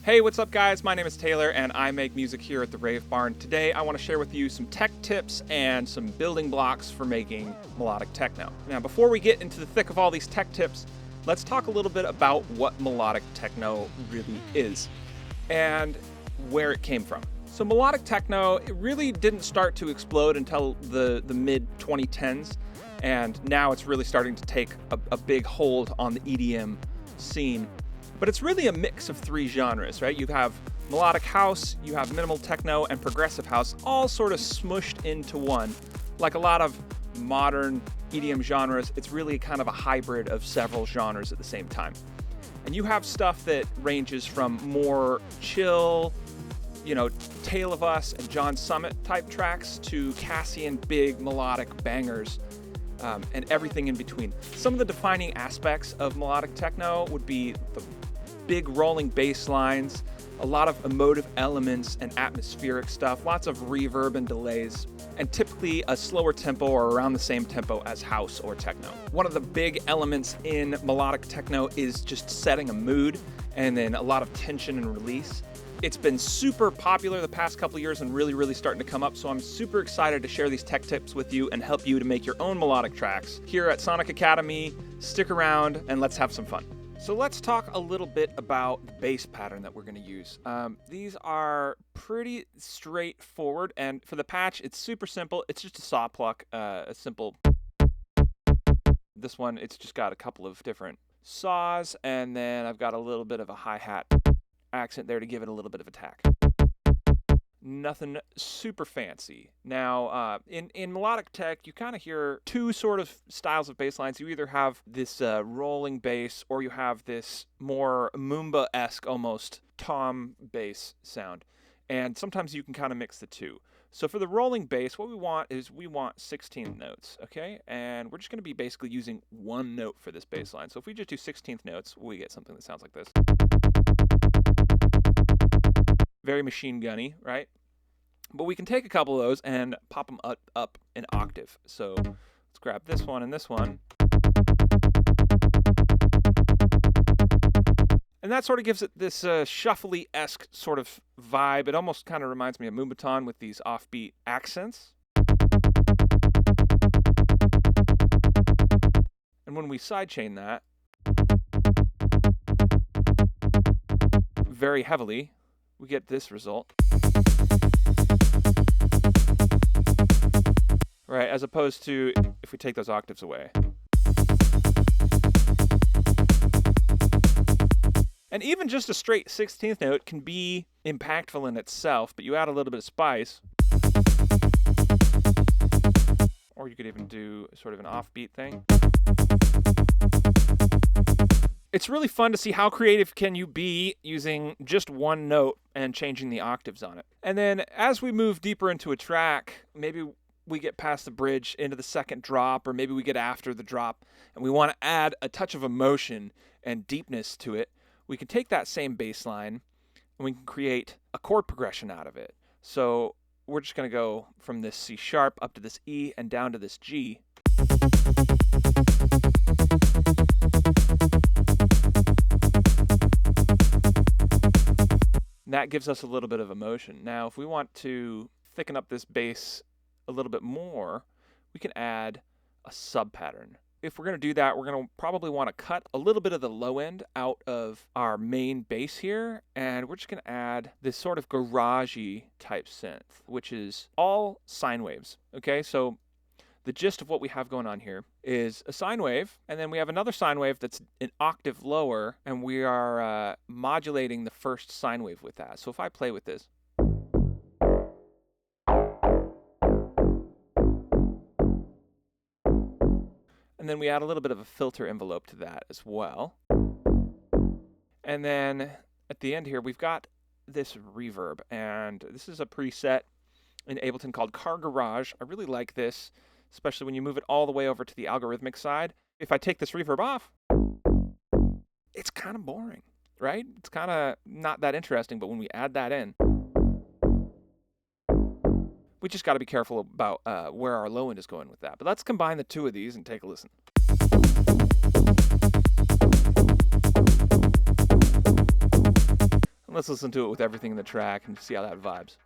Hey, what's up guys? My name is Taylor and I make music here at the Rave Barn. Today I want to share with you some tech tips and some building blocks for making melodic techno. Now before we get into the thick of all these tech tips, let's talk a little bit about what melodic techno really is and where it came from. So melodic techno, it really didn't start to explode until the mid-2010s, and now it's really starting to take a big hold on the EDM scene. But it's really a mix of three genres, right? You have melodic house, you have minimal techno, and progressive house, all sort of smushed into one. Like a lot of modern EDM genres, it's really kind of a hybrid of several genres at the same time. And you have stuff that ranges from more chill, Tale of Us and John Summit type tracks to Cassian big melodic bangers. And everything in between. Some of the defining aspects of melodic techno would be the big rolling bass lines, a lot of emotive elements and atmospheric stuff, lots of reverb and delays, and typically a slower tempo or around the same tempo as house or techno. One of the big elements in melodic techno is just setting a mood and then a lot of tension and release. It's been super popular the past couple of years and really starting to come up, so I'm super excited to share these tech tips with you and help you to make your own melodic tracks here at Sonic Academy. Stick around and let's have some fun. So let's talk a little bit about the bass pattern that we're going to use. These are pretty straightforward, and for the patch, it's super simple. It's just a saw pluck, a simple... This one, it's just got a couple of different saws, and then I've got a little bit of a hi-hat accent there to give it a little bit of attack. Nothing super fancy. Now, in melodic tech, you kind of hear two sort of styles of bass lines. You either have this rolling bass, or you have this more Moomba-esque, almost tom bass sound. And sometimes you can kind of mix the two. So for the rolling bass, what we want is 16th notes, okay? And we're just going to be basically using one note for this bass line. So if we just do 16th notes, we get something that sounds like this. Very machine gunny, right? But we can take a couple of those and pop them up an octave. So let's grab this one and this one. And that sort of gives it this shuffly-esque sort of vibe. It almost kind of reminds me of Moombahton with these offbeat accents. And when we sidechain that very heavily, we get this result. Right, as opposed to if we take those octaves away. And even just a straight 16th note can be impactful in itself, but you add a little bit of spice. Or you could even do sort of an offbeat thing. It's really fun to see how creative can you be using just one note and changing the octaves on it. And then as we move deeper into a track, maybe we get past the bridge into the second drop, or maybe we get after the drop, and we want to add a touch of emotion and deepness to it. We can take that same bass line and we can create a chord progression out of it. So we're just going to go from this C sharp up to this E and down to this G. And that gives us a little bit of emotion. Now, if we want to thicken up this bass a little bit more, we can add a sub pattern. If we're going to do that, we're going to probably want to cut a little bit of the low end out of our main bass here, and we're just going to add this sort of garagey type synth, which is all sine waves. Okay, so the gist of what we have going on here is a sine wave, and then we have another sine wave that's an octave lower, and we are modulating the first sine wave with that. So if I play with this, and then we add a little bit of a filter envelope to that as well. And then at the end here, we've got this reverb, and this is a preset in Ableton called Car Garage. I really like this, especially when you move it all the way over to the algorithmic side. If I take this reverb off, it's kind of boring, right? It's kind of not that interesting, but when we add that in, we just got to be careful about where our low end is going with that. But let's combine the two of these and take a listen. Let's listen to it with everything in the track and see how that vibes.